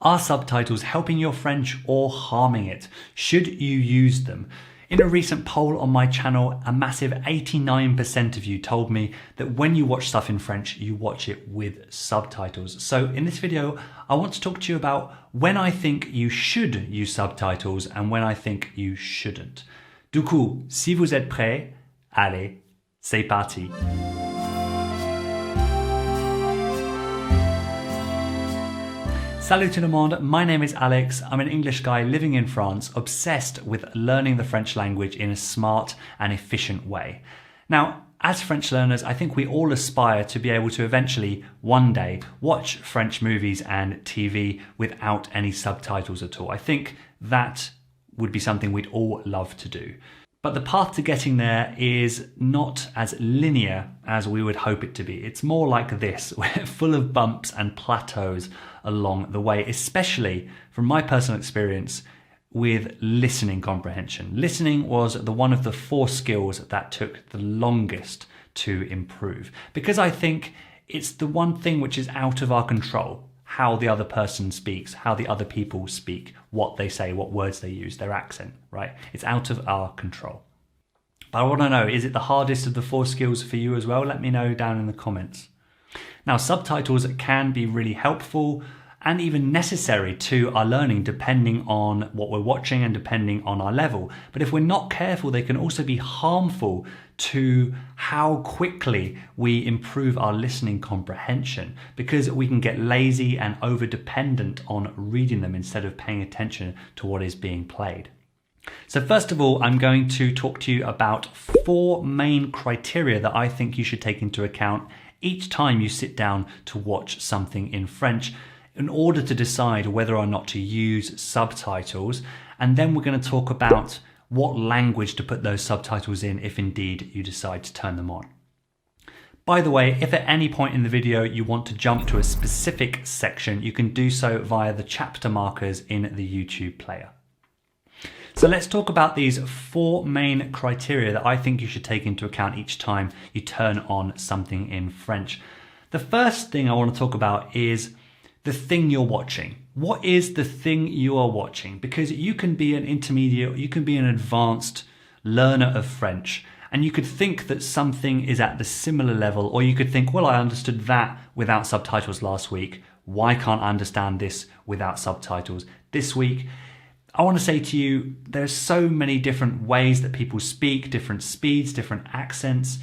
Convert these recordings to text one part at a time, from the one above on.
Are subtitles helping your French or harming it? Should you use them? In a recent poll on my channel, a massive 89% of you told me that when you watch stuff in French, you watch it with subtitles. So in this video, I want to talk to you about when I think you should use subtitles and when I think you shouldn't. Du coup, si vous êtes prêts, allez, c'est parti. Salut tout le monde, my name is Alex. I'm an English guy living in France, obsessed with learning the French language in a smart and efficient way. Now, as French learners, I think we all aspire to be able to eventually, one day, watch French movies and TV without any subtitles at all. I think that would be something we'd all love to do. But the path to getting there is not as linear as we would hope it to be. It's more like this, full of bumps and plateaus along the way, especially from my personal experience with listening comprehension. Listening was one of the 4 skills that took the longest to improve, because I think it's the one thing which is out of our control. How the other person speaks, how the other people speak, what they say, what words they use, their accent, right? It's out of our control. But I want to know, is it the hardest of the 4 skills for you as well? Let me know down in the comments. Now, subtitles can be really helpful and even necessary to our learning depending on what we're watching and depending on our level. But if we're not careful, they can also be harmful to how quickly we improve our listening comprehension, because we can get lazy and over-dependent on reading them instead of paying attention to what is being played. So first of all, I'm going to talk to you about 4 main criteria that I think you should take into account each time you sit down to watch something in French in order to decide whether or not to use subtitles. And then we're going to talk about what language to put those subtitles in if indeed you decide to turn them on. By the way, if at any point in the video you want to jump to a specific section, you can do so via the chapter markers in the YouTube player. So let's talk about these 4 main criteria that I think you should take into account each time you turn on something in French. The first thing I want to talk about is the thing you're watching. What is the thing you are watching? Because you can be an intermediate, you can be an advanced learner of French, and you could think that something is at the similar level, or you could think, well, I understood that without subtitles last week. Why can't I understand this without subtitles this week? I want to say to you, there's so many different ways that people speak, different speeds, different accents,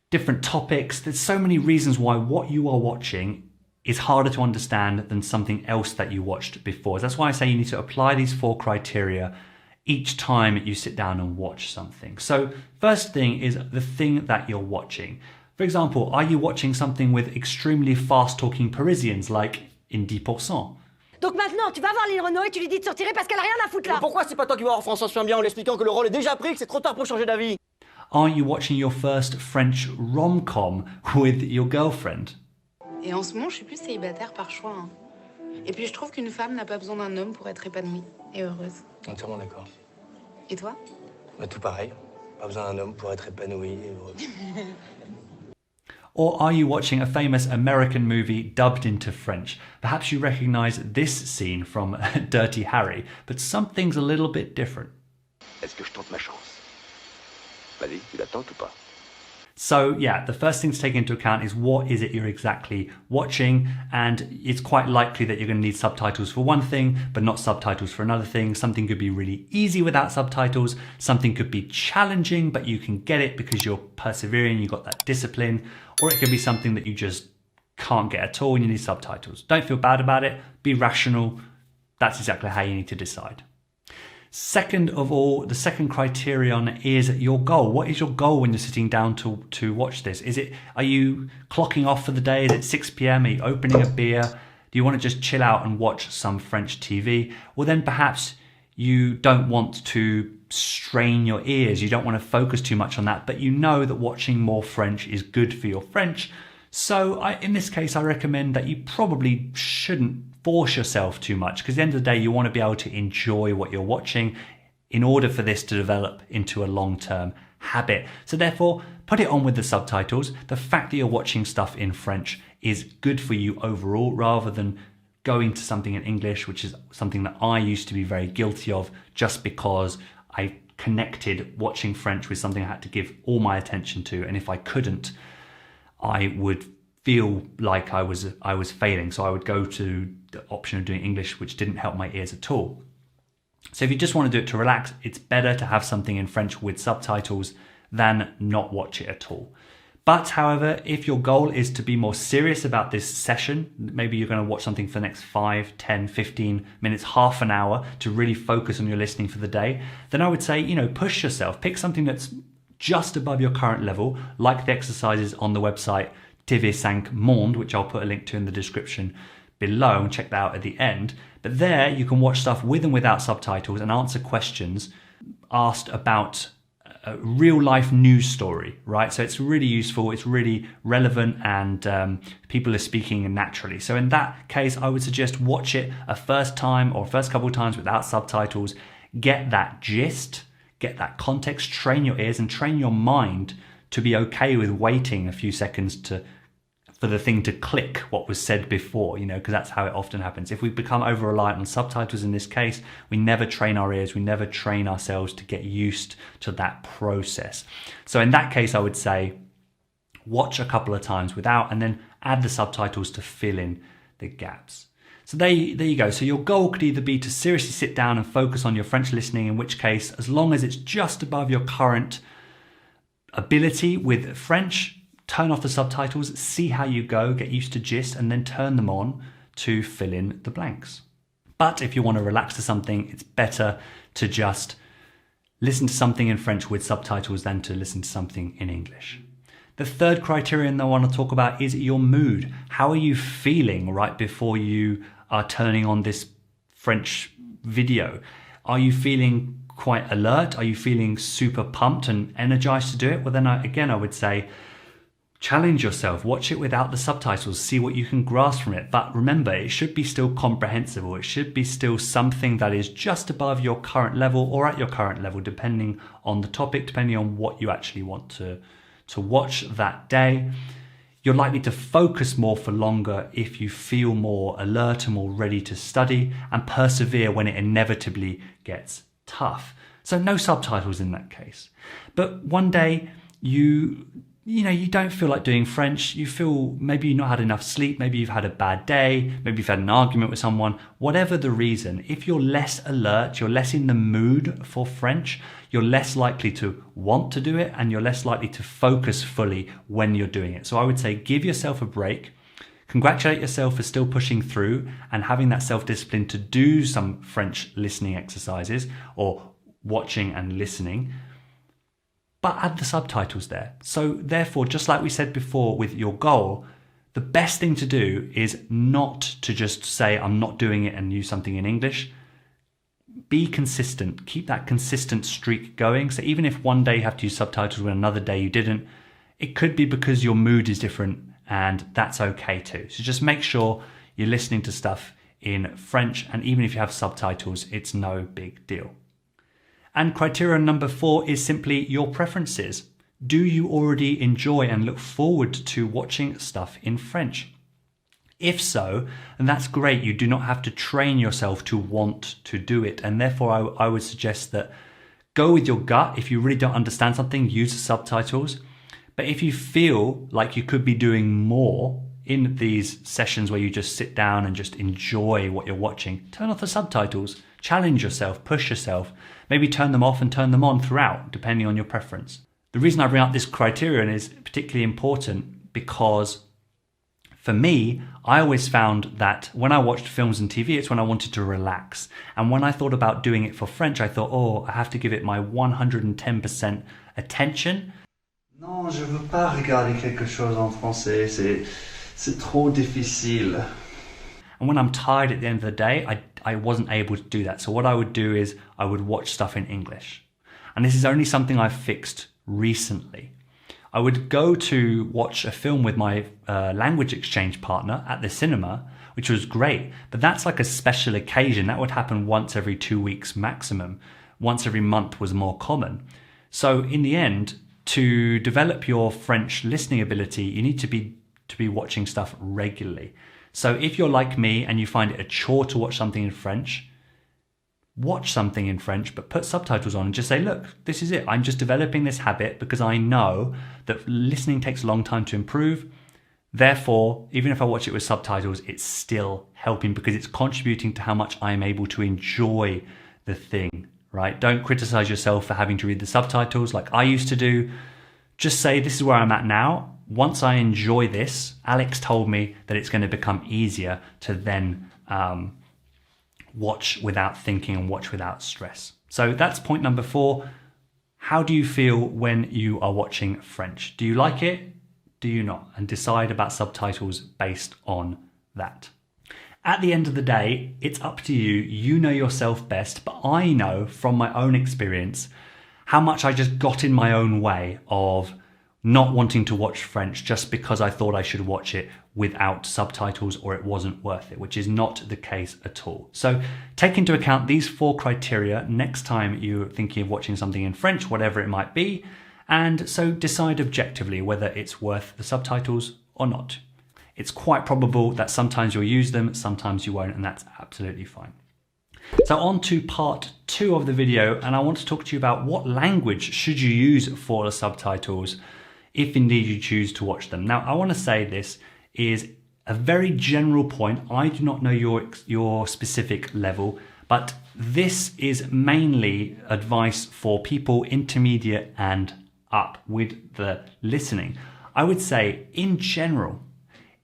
different topics. There's so many reasons why what you are watching is harder to understand than something else that you watched before. That's why I say you need to apply these 4 criteria each time you sit down and watch something. So first thing is the thing that you're watching. For example, are you watching something with extremely fast talking Parisians like in 10%? Donc maintenant, tu vas voir Lille Renault et tu lui dis de se retirer parce qu'elle a rien à foutre là. Mais pourquoi c'est pas toi qui vas voir François se bien en lui expliquant que le rôle est déjà pris, que c'est trop tard pour changer d'avis? Aren't you watching your first French rom-com with your girlfriend? Et en ce moment, je suis plus célibataire par choix. Hein. Et puis je trouve qu'une femme n'a pas besoin d'un homme pour être épanouie et heureuse. Entièrement d'accord. Et toi? Bah, tout pareil. Pas besoin d'un homme pour être épanoui et heureux. Or are you watching a famous American movie dubbed into French? Perhaps you recognize this scene from Dirty Harry, but something's a little bit different. Est-ce que je tente ma chance? Vas-y, tu la tentes ou pas? So yeah, the first thing to take into account is what is it you're exactly watching, and it's quite likely that you're going to need subtitles for one thing, but not subtitles for another thing. Something could be really easy without subtitles, something could be challenging, but you can get it because you're persevering, you've got that discipline, or it could be something that you just can't get at all and you need subtitles. Don't feel bad about it, be rational. That's exactly how you need to decide. Second of all, the second criterion is your goal. What is your goal when you're sitting down to watch this? Are you clocking off for the day? Is it 6 p.m? Are you opening a beer? Do you want to just chill out and watch some French TV? Well, then perhaps you don't want to strain your ears. You don't want to focus too much on that, but you know that watching more French is good for your French. So in this case, I recommend that you probably shouldn't force yourself too much, because at the end of the day, you want to be able to enjoy what you're watching in order for this to develop into a long-term habit. So therefore, put it on with the subtitles. The fact that you're watching stuff in French is good for you overall, rather than going to something in English, which is something that I used to be very guilty of just because I connected watching French with something I had to give all my attention to. And if I couldn't, I would feel like I was failing. So I would go to the option of doing English, which didn't help my ears at all. So if you just want to do it to relax, it's better to have something in French with subtitles than not watch it at all. But however, if your goal is to be more serious about this session, maybe you're going to watch something for the next 5, 10, 15 minutes, half an hour to really focus on your listening for the day, then I would say, push yourself. Pick something that's just above your current level, like the exercises on the website TV5 Monde, which I'll put a link to in the description below, and check that out at the end. But there you can watch stuff with and without subtitles and answer questions asked about a real life news story, right? So it's really useful, it's really relevant, and people are speaking naturally. So in that case, I would suggest watch it a first time or first couple of times without subtitles. Get that gist, get that context, train your ears and train your mind to be okay with waiting a few seconds for the thing to click what was said before, because that's how it often happens. If we become over-reliant on subtitles in this case, we never train our ears, we never train ourselves to get used to that process. So in that case, I would say watch a couple of times without, and then add the subtitles to fill in the gaps. So there you go. So your goal could either be to seriously sit down and focus on your French listening, in which case, as long as it's just above your current ability with French, turn off the subtitles, see how you go, get used to gist, and then turn them on to fill in the blanks. But if you want to relax to something, it's better to just listen to something in French with subtitles than to listen to something in English. The third criterion I want to talk about is your mood. How are you feeling right before you are turning on this French video? Are you feeling quite alert? Are you feeling super pumped and energized to do it? Well, then I would say, challenge yourself, watch it without the subtitles, see what you can grasp from it. But remember, it should be still comprehensible. It should be still something that is just above your current level or at your current level, depending on the topic, depending on what you actually want to watch that day. You're likely to focus more for longer if you feel more alert and more ready to study, and persevere when it inevitably gets tough. So no subtitles in that case. But one day you don't feel like doing French, you feel maybe you've not had enough sleep, maybe you've had a bad day, maybe you've had an argument with someone, whatever the reason, if you're less alert, you're less in the mood for French, you're less likely to want to do it, and you're less likely to focus fully when you're doing it. So I would say give yourself a break, congratulate yourself for still pushing through and having that self-discipline to do some French listening exercises or watching and listening, but add the subtitles there. So therefore, just like we said before with your goal, the best thing to do is not to just say, I'm not doing it, and use something in English. Be consistent. Keep that consistent streak going. So even if one day you have to use subtitles when another day you didn't, it could be because your mood is different, and that's okay too. So just make sure you're listening to stuff in French, and even if you have subtitles, it's no big deal. And criterion number 4 is simply your preferences. Do you already enjoy and look forward to watching stuff in French? If so, then that's great. You do not have to train yourself to want to do it. And therefore, I would suggest that go with your gut. If you really don't understand something, use the subtitles. But if you feel like you could be doing more in these sessions where you just sit down and just enjoy what you're watching, turn off the subtitles. Challenge yourself, push yourself, maybe turn them off and turn them on throughout, depending on your preference. The reason I bring up this criterion is particularly important because for me, I always found that when I watched films and TV, it's when I wanted to relax. And when I thought about doing it for French, I thought, I have to give it my 110% attention. Non, je veux pas regarder quelque chose en français, c'est trop difficile. And when I'm tired at the end of the day, I wasn't able to do that. So what I would do is I would watch stuff in English. And this is only something I've fixed recently. I would go to watch a film with my language exchange partner at the cinema, which was great. But that's like a special occasion. That would happen once every 2 weeks maximum. Once every month was more common. So in the end, to develop your French listening ability, you need to be watching stuff regularly. So if you're like me and you find it a chore to watch something in French, watch something in French, but put subtitles on and just say, look, this is it. I'm just developing this habit because I know that listening takes a long time to improve. Therefore, even if I watch it with subtitles, it's still helping because it's contributing to how much I'm able to enjoy the thing, right? Don't criticize yourself for having to read the subtitles like I used to do. Just say, this is where I'm at now. Once I enjoy this, Alex told me that it's going to become easier to then watch without thinking and watch without stress. So that's point number 4. How do you feel when you are watching French? Do you like it? Do you not? And decide about subtitles based on that. At the end of the day, it's up to you. You know yourself best, but I know from my own experience how much I just got in my own way of not wanting to watch French just because I thought I should watch it without subtitles or it wasn't worth it, which is not the case at all. So take into account these 4 criteria next time you're thinking of watching something in French, whatever it might be, and so decide objectively whether it's worth the subtitles or not. It's quite probable that sometimes you'll use them, sometimes you won't, and that's absolutely fine. So on to part 2 of the video, and I want to talk to you about what language should you use for the subtitles if indeed you choose to watch them. Now, I want to say this is a very general point. I do not know your specific level, but this is mainly advice for people intermediate and up with the listening. I would say in general,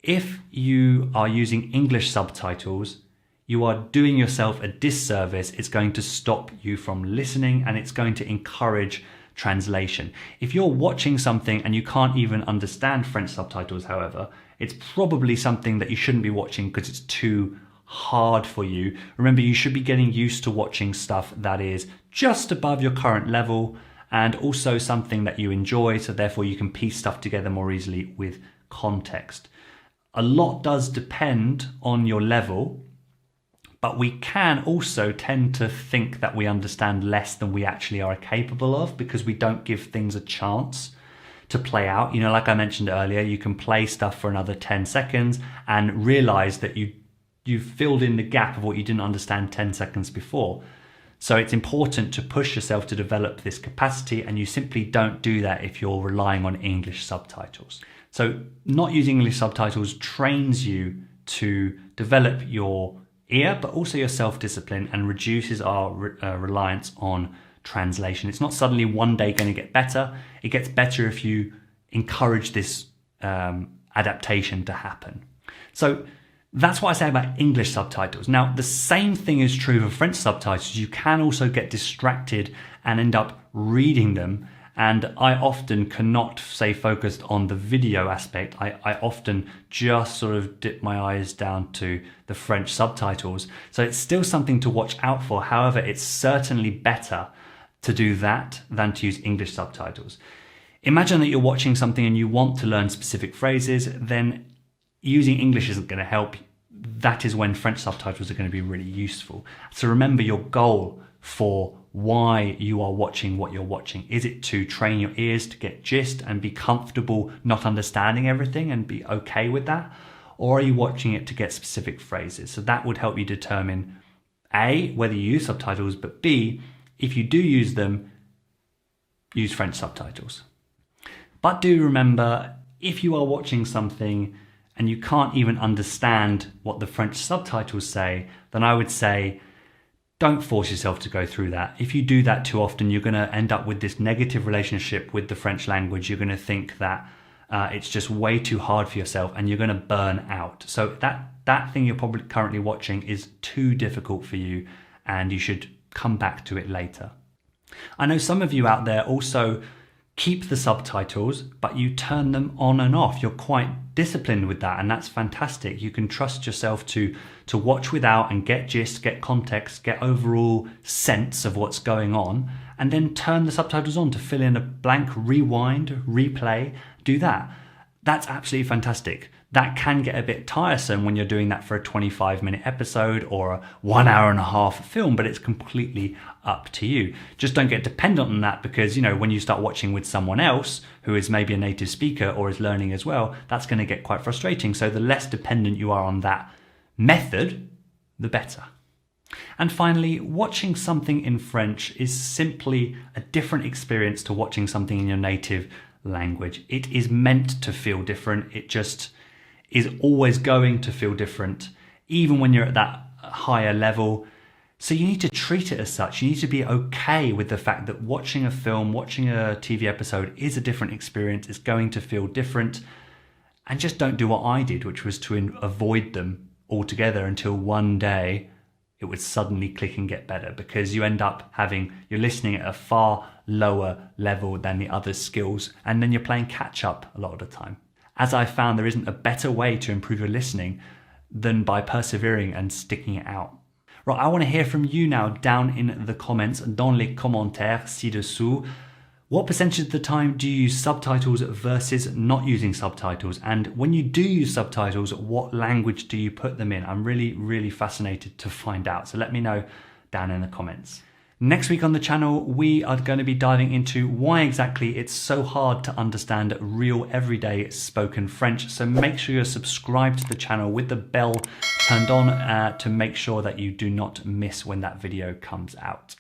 if you are using English subtitles, you are doing yourself a disservice. It's going to stop you from listening and it's going to encourage translation. If you're watching something and you can't even understand French subtitles, however, it's probably something that you shouldn't be watching because it's too hard for you. Remember, you should be getting used to watching stuff that is just above your current level and also something that you enjoy, so therefore you can piece stuff together more easily with context. A lot does depend on your level, but we can also tend to think that we understand less than we actually are capable of because we don't give things a chance to play out. You know, like I mentioned earlier, you can play stuff for another 10 seconds and realize that you've filled in the gap of what you didn't understand 10 seconds before. So it's important to push yourself to develop this capacity, and you simply don't do that if you're relying on English subtitles. So not using English subtitles trains you to develop your ear, but also your self-discipline, and reduces our reliance on translation. It's not suddenly one day going to get better. It gets better if you encourage this adaptation to happen. So that's what I say about English subtitles. Now, the same thing is true for French subtitles. You can also get distracted and end up reading them. And I often cannot stay focused on the video aspect. I often just sort of dip my eyes down to the French subtitles. So it's still something to watch out for. However, it's certainly better to do that than to use English subtitles. Imagine that you're watching something and you want to learn specific phrases, then using English isn't going to help. That is when French subtitles are going to be really useful. So remember your goal for why you are watching what you're watching. Is it to train your ears to get gist and be comfortable not understanding everything and be okay with that? Or are you watching it to get specific phrases? So that would help you determine A, whether you use subtitles, but B, if you do use them, use French subtitles. But do remember, if you are watching something and you can't even understand what the French subtitles say, then I would say, don't force yourself to go through that. If you do that too often, you're going to end up with this negative relationship with the French language. You're going to think that it's just way too hard for yourself and you're going to burn out. So that thing you're probably currently watching is too difficult for you and you should come back to it later. I know some of you out there also keep the subtitles, but you turn them on and off. You're quite disciplined with that, and that's fantastic. You can trust yourself to watch without and get gist, get context, get overall sense of what's going on, and then turn the subtitles on to fill in a blank, rewind, replay, do that. That's absolutely fantastic. that can get a bit tiresome when you're doing that for a 25-minute episode or a 1 hour and a half film, but it's completely up to you. Just don't get dependent on that, because, you know, when you start watching with someone else who is maybe a native speaker or is learning as well, that's going to get quite frustrating. So the less dependent you are on that method, the better. And finally, watching something in French is simply a different experience to watching something in your native language. It is meant to feel different. It just is always going to feel different, even when you're at that higher level. So you need to treat it as such. You need to be okay with the fact that watching a film, watching a TV episode is a different experience. It's going to feel different. And just don't do what I did, which was to avoid them altogether until one day it would suddenly click and get better, because you end up you're listening at a far lower level than the other skills, and then you're playing catch up a lot of the time. As I found, there isn't a better way to improve your listening than by persevering and sticking it out. Right, I want to hear from you now down in the comments, dans les commentaires ci-dessous. What percentage of the time do you use subtitles versus not using subtitles? And when you do use subtitles, what language do you put them in? I'm really, really fascinated to find out. So let me know down in the comments. Next week on the channel, we are going to be diving into why exactly it's so hard to understand real everyday spoken French. So make sure you're subscribed to the channel with the bell turned on to make sure that you do not miss when that video comes out.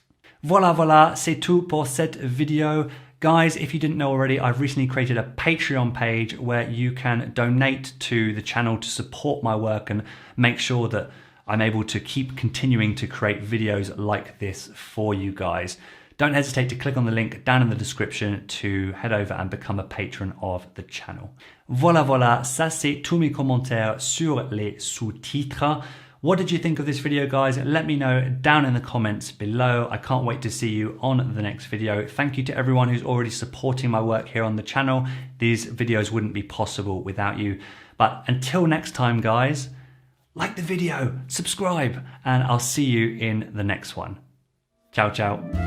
Voilà, c'est tout pour cette vidéo. Guys, if you didn't know already, I've recently created a Patreon page where you can donate to the channel to support my work and make sure that I'm able to keep continuing to create videos like this for you guys. Don't hesitate to click on the link down in the description to head over and become a patron of the channel. Voilà, ça c'est tous mes commentaires sur les sous-titres. What did you think of this video, guys? Let me know down in the comments below. I can't wait to see you on the next video. Thank you to everyone who's already supporting my work here on the channel. These videos wouldn't be possible without you. But until next time, guys, like the video, subscribe, and I'll see you in the next one. Ciao, ciao.